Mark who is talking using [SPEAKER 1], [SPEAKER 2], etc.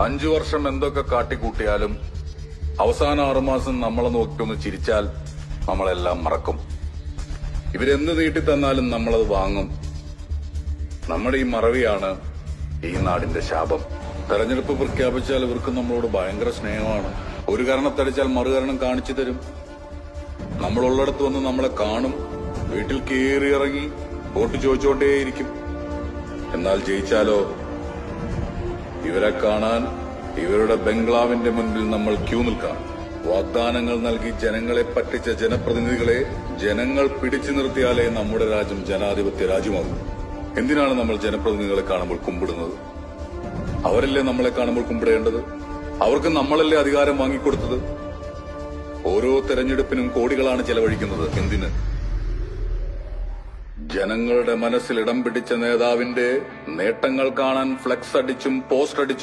[SPEAKER 1] 5 വർഷം എന്തൊക്കെ കാട്ടിക്കൂട്ടിയാലും അവസാന 6 മാസം നമ്മളെ നോക്കിയൊന്ന് ചിരിച്ചാൽ നമ്മളെല്ലാം മറക്കും. ഇവരെന്ത് നീട്ടിത്തന്നാലും നമ്മളത് വാങ്ങും. നമ്മുടെ ഈ മറവിയാണ് ഈ നാടിന്റെ ശാപം. തെരഞ്ഞെടുപ്പ് പ്രഖ്യാപിച്ചാൽ ഇവർക്ക് നമ്മളോട് ഭയങ്കര സ്നേഹമാണ്. ഒരു കാരണത്തടിച്ചാൽ മറുകാരണം കാണിച്ചു തരും. നമ്മളുള്ളിടത്ത് വന്ന് നമ്മളെ കാണും, വീട്ടിൽ കയറി ഇറങ്ങി വോട്ട് ചോദിച്ചുകൊണ്ടേയിരിക്കും. എന്നാൽ ജയിച്ചാലോ, ഇവരെ കാണാൻ ഇവരുടെ ബംഗ്ലാവിന്റെ മുൻപിൽ നമ്മൾ ക്യൂ നിൽക്കാം. വാഗ്ദാനങ്ങൾ നൽകി ജനങ്ങളെ പറ്റിച്ച ജനപ്രതിനിധികളെ ജനങ്ങൾ പിടിച്ചു നിർത്തിയാലേ നമ്മുടെ രാജ്യം ജനാധിപത്യ രാജ്യമാകും. എന്തിനാണ് നമ്മൾ ജനപ്രതിനിധികളെ കാണുമ്പോൾ കുമ്പിടുന്നത്? അവരല്ലേ നമ്മളെ കാണുമ്പോൾ കുമ്പിടേണ്ടത്? അവർക്ക് നമ്മളല്ലേ അധികാരം വാങ്ങിക്കൊടുത്തത്? ഓരോ തെരഞ്ഞെടുപ്പിനും കോടികളാണ് ചെലവഴിക്കുന്നത്. എന്തിന്? ജനങ്ങളുടെ മനസ്സിൽ ഇടം പിടിച്ച നേതാവിന്റെ നേട്ടങ്ങൾ കാണാൻ ഫ്ലെക്സ് അടിച്ചും പോസ്റ്റ് അടിച്ചും